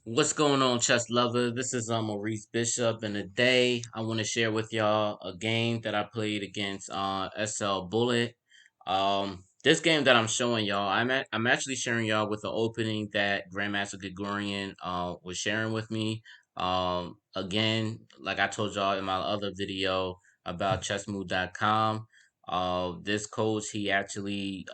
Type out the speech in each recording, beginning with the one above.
What's going on, chess lovers? This is Maurice Bishop, and today I want to share with y'all a game that I played against SlBullet. This game that I'm showing y'all, I'm actually sharing y'all with the opening that Grandmaster Grigoryan was sharing with me. Again, like I told y'all in my other video about chessmove.com, this coach he actually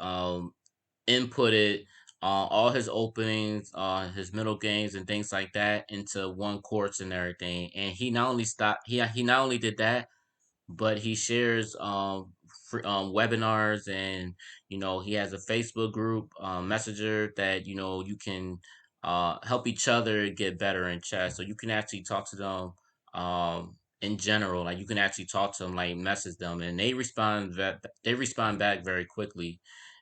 inputted all his openings, his middle games, and things like that into one course and everything. And he not only stopped, he not only did that, but he shares webinars, and he has a Facebook group, messenger that you can help each other get better in chess. So you can actually talk to them in general. Like you can actually talk to them, like message them, and they respond back very quickly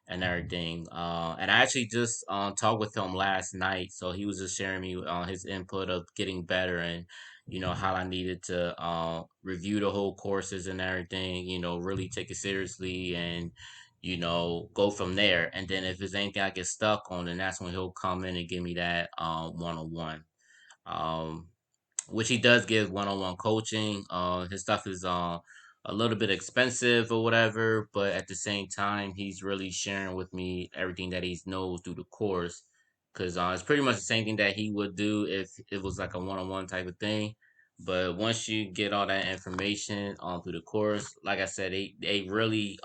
and everything. And I actually just talked with him last night, so he was just sharing me his input of getting better, and how I needed to review the whole courses and everything, really take it seriously, and go from there. And then if there's anything I get stuck on, then that's when he'll come in and give me that one-on-one. Um which he does give one-on-one coaching. His stuff is a little bit expensive or whatever, but at the same time, he's really sharing with me everything that he knows through the course. Cause it's pretty much the same thing that he would do if it was like a one-on-one type of thing. But once you get all that information through the course, like I said, they really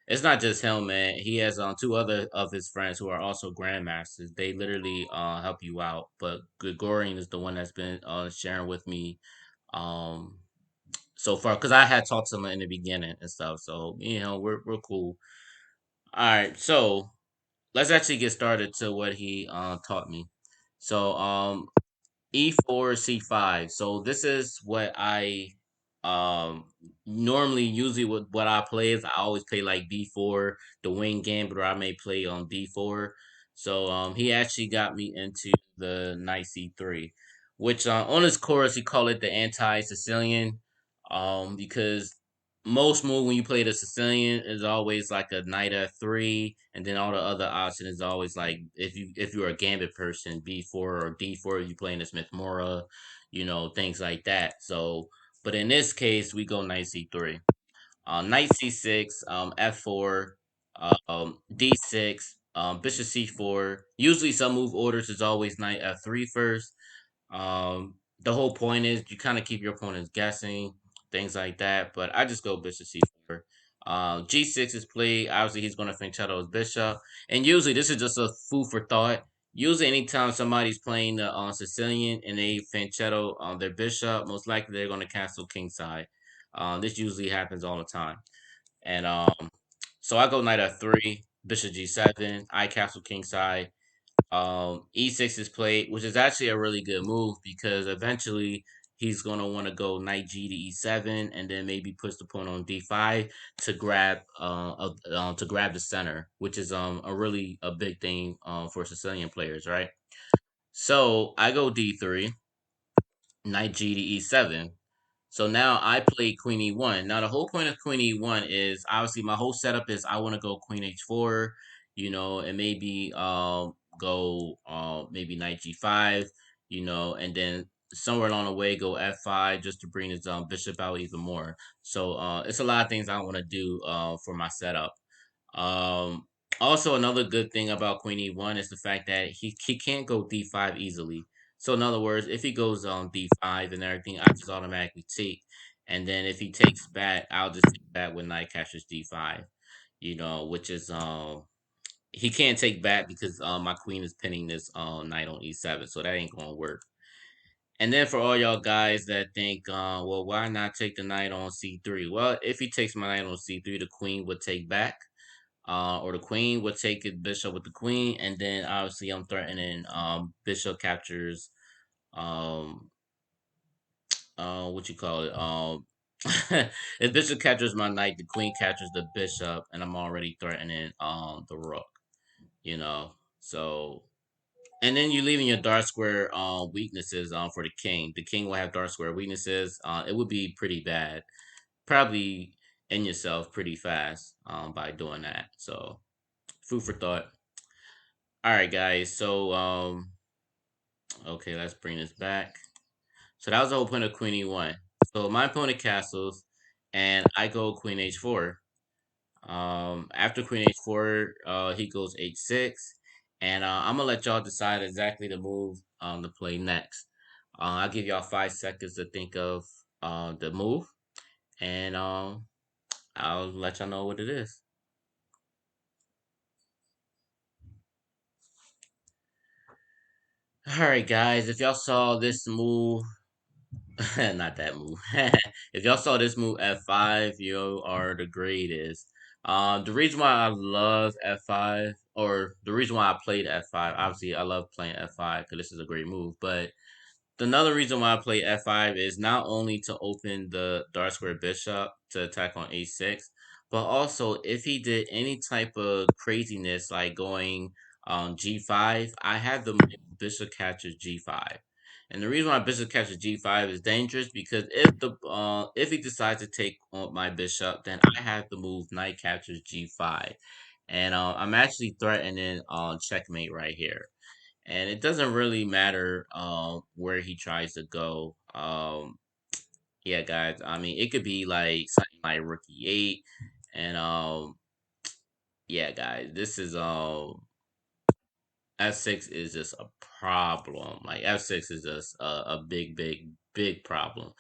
it's not just him, man. He has two other of his friends who are also grandmasters. They literally help you out. But Grigorian is the one that's been sharing with me um so far, because I had talked to him in the beginning and stuff. So we're cool. All right, so let's actually get started to what he taught me. So E4 C5. So this is what I um normally usually what I play is I always play like B4, the wing gambit, or I may play on D4. So he actually got me into the knight C3, which on his course he called it the anti-Sicilian, because most move when you play the Sicilian is always like a knight F3, and then all the other option is always like if you're a gambit person, B4 or D4, you playing the Smith Mora, things like that. So, but in this case, we go knight C3, knight C6, F4, D6, bishop C4. Usually, some move orders is always knight F3 first. The whole point is you kind of keep your opponents guessing, things like that. But I just go bishop c4. G6 is played. Obviously, he's going to fianchetto his bishop, and usually this is just a food for thought. Usually, anytime somebody's playing the Sicilian and they fianchetto on their bishop, most likely they're going to cancel kingside. This usually happens all the time, and so I go knight f3, bishop g7, I castle kingside. E6 is played, which is actually a really good move because eventually he's gonna want to go knight G to E7 and then maybe push the pawn on D5 to grab the center, which is a really a big thing for Sicilian players, right? So I go D3, knight G to E7. So now I play Queen E1. Now the whole point of Queen E1 is obviously my whole setup is I want to go Queen H4, and maybe go maybe Knight G5, and then somewhere along the way go F5 just to bring his bishop out even more. So it's a lot of things I want to do for my setup. Um, Also, another good thing about Queen E1 is the fact that he can't go D5 easily. So in other words, if he goes on D5 and everything, I just automatically take. And then if he takes back, I'll just take back when knight captures D5. Which is he can't take back because my queen is pinning this knight on E7, so that ain't gonna work. And then for all y'all guys that think, well, why not take the knight on C3? Well, if he takes my knight on C3, the queen would take back, or the queen would take his bishop with the queen, and then obviously I'm threatening bishop captures um what you call it if bishop captures my knight, the queen captures the bishop, and I'm already threatening the rook, you know. So and then you leaving your dark square weaknesses for the king. The king will have dark square weaknesses. It would be pretty bad. Probably end yourself pretty fast by doing that. So food for thought. All right, guys. So Okay, let's bring this back. So that was the whole point of Queen E1. So my opponent castles, and I go Queen H4. After Queen H4, he goes H6, and I'm gonna let y'all decide exactly the move to play next. I'll give y'all 5 seconds to think of the move, and I'll let y'all know what it is. All right, guys, if y'all saw this move, not that move. If y'all saw this move F5, you are the greatest. The reason why I love F5, or the reason why I played F5, obviously I love playing F5 because this is a great move, but another reason why I play f5 is not only to open the dark square bishop to attack on a6, but also if he did any type of craziness like going g5, I have the bishop catches g5. And the reason why bishop catches g5 is dangerous because if he decides to take on my bishop, then I have the move knight captures g5, and I'm actually threatening on checkmate right here, and it doesn't really matter where he tries to go. Yeah, guys. I mean, it could be like something like Rookie 8, and yeah, guys. This is F6 is just a problem. Like F6 is just a big, big, big problem.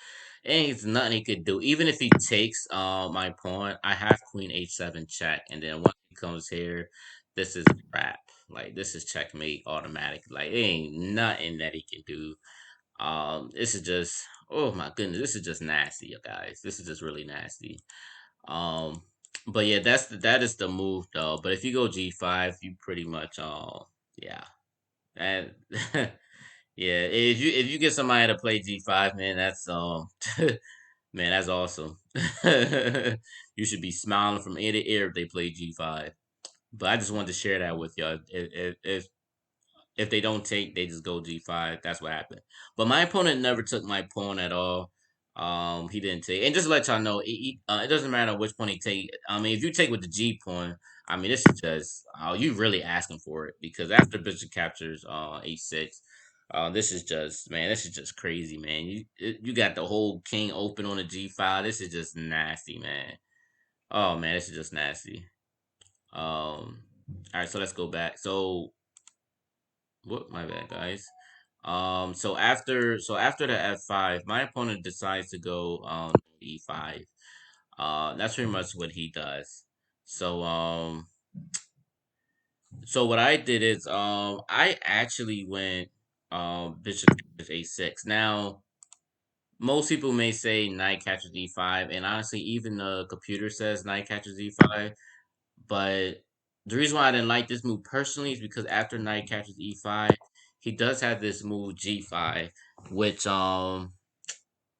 And it's nothing he could do. Even if he takes my pawn, I have Queen H7 check, and then once he comes here, this is crap. Like this is checkmate automatic. Like it ain't nothing that he can do. This is just, oh my goodness, this is just nasty, you guys. This is just really nasty. Um, but yeah, that is the move though. But if you go G5, you pretty much yeah. And yeah, if you get somebody to play G5, man, that's man, that's awesome. You should be smiling from ear to ear if they play G5. But I just wanted to share that with y'all. If they don't take, they just go G5. That's what happened. But my opponent never took my pawn at all. He didn't take, and just to let y'all know, it doesn't matter which pawn he take. I mean, if you take with the G pawn, I mean, this is just, you really asking for it because after bishop captures H6, this is just, man, this is just crazy, man. You got the whole king open on the G5. This is just nasty, man. Oh man, this is just nasty. All right, so let's go back. So what? My bad, guys. So after the f5, my opponent decides to go e5. That's pretty much what he does. So so what I did is I actually went bishop captures a6. Now most people may say knight catches e5, and honestly, even the computer says knight catches e5. But the reason why I didn't like this move personally is because after knight captures e5, he does have this move g5, which I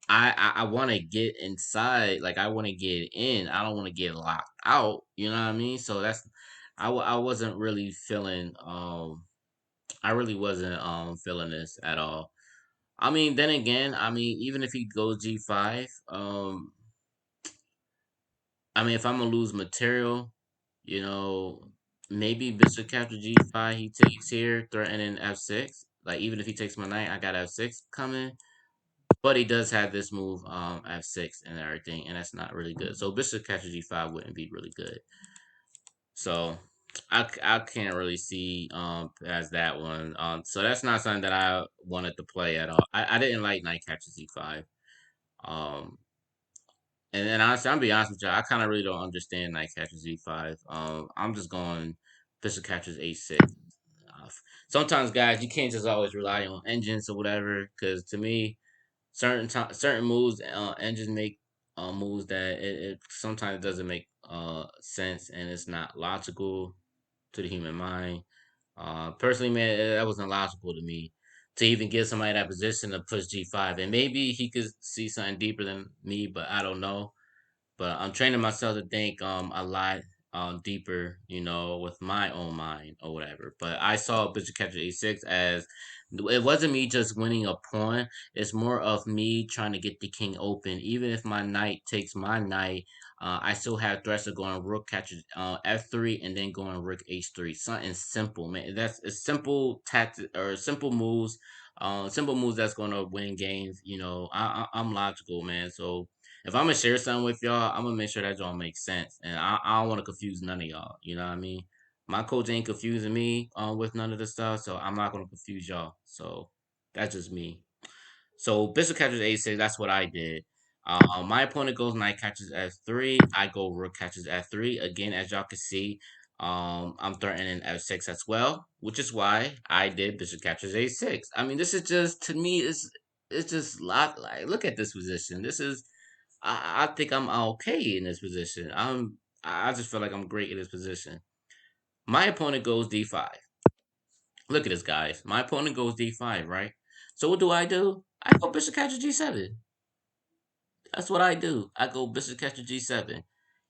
want to get inside, like I want to get in. I don't want to get locked out. You know what I mean? So that's I wasn't really feeling I really wasn't feeling this at all. I mean, then again, I mean, even if he goes g5, I mean, if I'm gonna lose material, you know, maybe bishop capture g5 he takes here, threatening f6. Like even if he takes my knight, I got f6 coming. But he does have this move f6 and everything, and that's not really good. So bishop capture g5 wouldn't be really good. So I can't really see as that one. So that's not something that I wanted to play at all. I didn't like knight captures e5. Um, and then honestly, I'm be honest with you, I kind of really don't understand knight catches e5. I'm just going bishop catches a6. Sometimes, guys, you can't just always rely on engines or whatever. Because to me, certain moves, engines make moves that it sometimes doesn't make sense and it's not logical to the human mind. Personally, man, that wasn't logical to me to even give somebody that position to push g5. And maybe he could see something deeper than me, but I don't know. But I'm training myself to think a lot deeper, you know, with my own mind or whatever. But I saw bishop capture a6 as it wasn't me just winning a pawn. It's more of me trying to get the king open. Even if my knight takes my knight, I still have threats of going rook catches f3 and then going rook h3. Something simple, man. That's a simple tactic or simple moves. Simple moves that's gonna win games. I'm logical, man. So if I'm gonna share something with y'all, I'm gonna make sure that y'all make sense, and I don't want to confuse none of y'all. You know what I mean? My coach ain't confusing me with none of the stuff, so I'm not gonna confuse y'all. So that's just me. So bishop catches a6. That's what I did. My opponent goes knight catches f3. I go rook catches f3. Again, as y'all can see, I'm threatening f6 as well, which is why I did bishop catches a6. I mean, this is just to me, it's just lot like look at this position. This is I think I'm okay in this position. I just feel like I'm great in this position. My opponent goes d5. Look at this, guys. My opponent goes d5, right? So what do? I go bishop catches g7. That's what I do. I go bishop catches g7.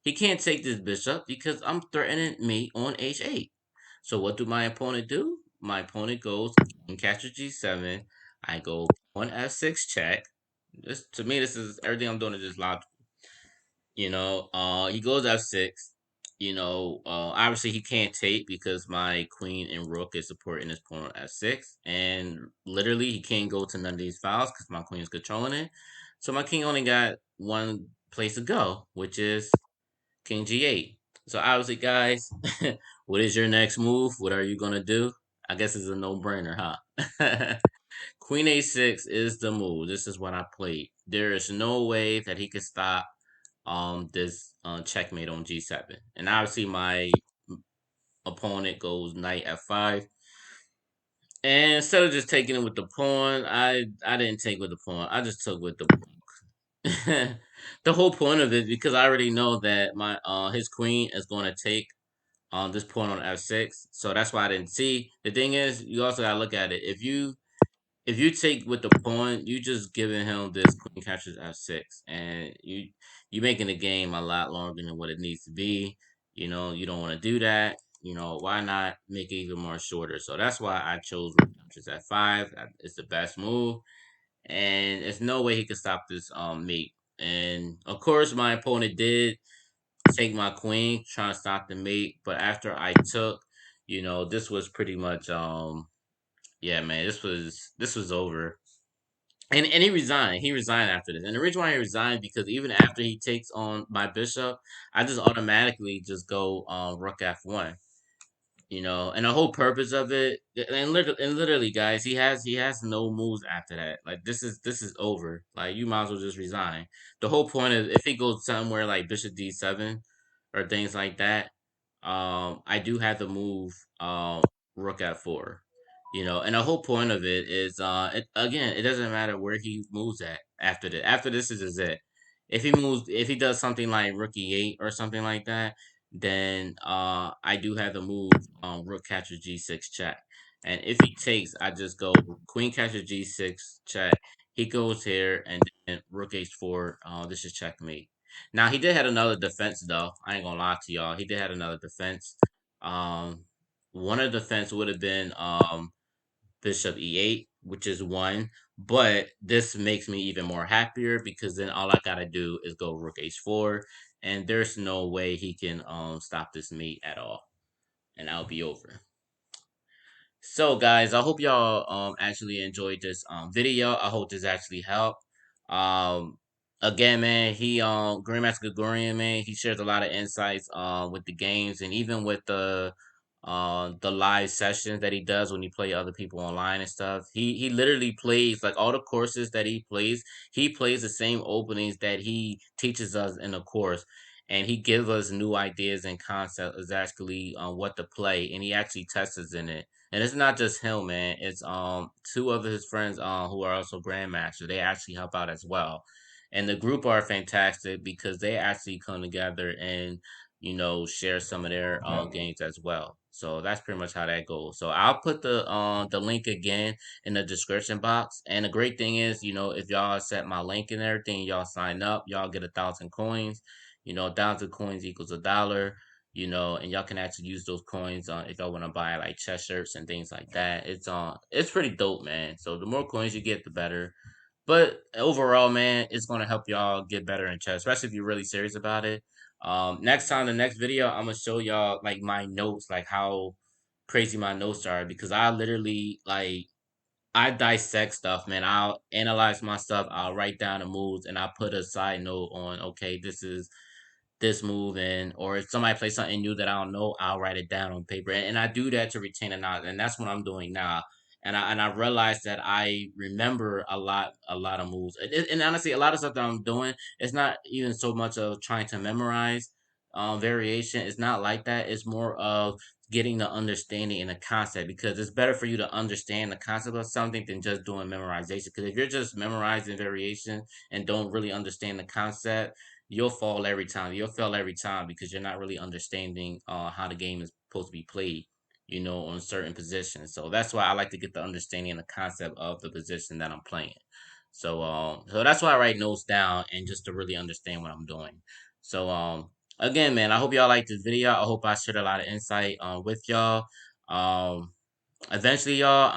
He can't take this bishop because I'm threatening mate on h8. So what do my opponent do? My opponent goes king catches g7. I go on f6 check. This to me, this is everything I'm doing is just logical. He goes f6. Obviously he can't take because my queen and rook is supporting his pawn on f6, and literally he can't go to none of these files because my queen is controlling it. So my king only got one place to go, which is king g8. So obviously, guys, what is your next move? What are you gonna do? I guess it's a no-brainer, huh? Queen a6 is the move. This is what I played. There is no way that he could stop this checkmate on g7. And obviously my opponent goes knight f5. And instead of just taking it with the pawn, I didn't take with the pawn. I just took with the the whole point of it, because I already know that my his queen is going to take this pawn on f6. So that's why I didn't see. The thing is, you also got to look at it. If you take with the pawn, you just giving him this queen captures f6, and you making the game a lot longer than what it needs to be. You don't want to do that. Why not make it even more shorter? So that's why I chose rook captures f5. It's the best move, and there's no way he could stop this mate. And of course, my opponent did take my queen, trying to stop the mate. But after I took, this was pretty much yeah, man, this was over. And he resigned. He resigned after this. And the reason why he resigned, because even after he takes on my bishop, I just automatically just go rook f1. And the whole purpose of it, and literally, guys, he has no moves after that. Like, this is over. Like, you might as well just resign. The whole point is, if he goes somewhere like bishop d7 or things like that, I do have to move rook f4. And the whole point of it is, again, it doesn't matter where he moves at after this. After this is it. If he does something like rook e8 or something like that, then I do have to move rook catches g6 check. And if he takes, I just go queen catches g6 check. He goes here, and then rook h4. This is checkmate. Now he did have another defense though. I ain't gonna lie to y'all. He did have another defense. Um, One of the defense would have been bishop e8, which is one. But this makes me even more happier, because then all I gotta do is go rook h4, and there's no way he can stop this mate at all, and I'll be over. So guys, I hope y'all actually enjoyed this video. I hope this actually helped. Um Again, man, he Grandmaster Grigoryan, man, he shares a lot of insights with the games, and even with the live sessions that he does when he play other people online and stuff. He literally plays like all the courses that he plays the same openings that he teaches us in the course, and he gives us new ideas and concepts exactly on what to play, and he actually tests us in it. And it's not just him, man. It's two of his friends who are also grandmasters. They actually help out as well. And the group are fantastic because they actually come together and share some of their games as well. So that's pretty much how that goes. So I'll put the link again in the description box. And the great thing is, if y'all set my link and everything, y'all sign up, y'all get 1,000 coins. 1,000 coins equals $1. And y'all can actually use those coins if y'all want to buy like chess shirts and things like that. It's pretty dope, man. So the more coins you get, the better. But overall, man, it's gonna help y'all get better in chess, especially if you're really serious about it. Next time, the next video, I'm gonna show y'all like my notes, like how crazy my notes are, because I literally like I dissect stuff, man. I'll analyze my stuff. I'll write down the moves, and I put a side note on. Okay, this is this move, and or if somebody plays something new that I don't know, I'll write it down on paper, and I do that to retain a knowledge, and that's what I'm doing now. And I realized that I remember a lot of moves, and honestly, a lot of stuff that I'm doing, it's not even so much of trying to memorize variation. It's not like that. It's more of getting the understanding and the concept, because it's better for you to understand the concept of something than just doing memorization. Because if you're just memorizing variation and don't really understand the concept, you'll fall every time. You'll fail every time because you're not really understanding how the game is supposed to be played, on certain positions. So that's why I like to get the understanding and the concept of the position that I'm playing. So that's why I write notes down, and just to really understand what I'm doing. So again, man, I hope y'all like this video. I hope I shared a lot of insight with y'all. Um, Eventually, y'all,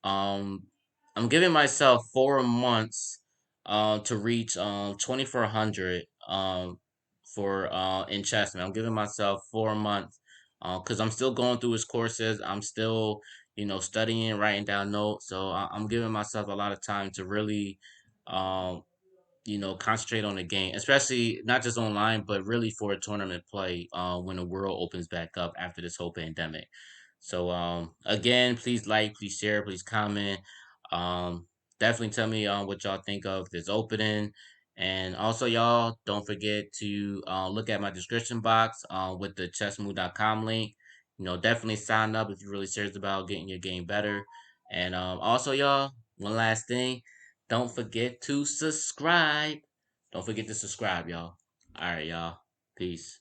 um, I'm giving myself 4 months to reach 2400 for in chess, man. I'm giving myself 4 months because I'm still going through his courses. I'm still, studying, writing down notes. So I'm giving myself a lot of time to really um concentrate on the game, especially not just online, but really for a tournament play when the world opens back up after this whole pandemic. So again, please like, please share, please comment. Um, Definitely tell me what y'all think of this opening. And also, y'all, don't forget to look at my description box with the chessmove.com link. Definitely sign up if you're really serious about getting your game better. And also, y'all, one last thing. Don't forget to subscribe. Don't forget to subscribe, y'all. All right, y'all. Peace.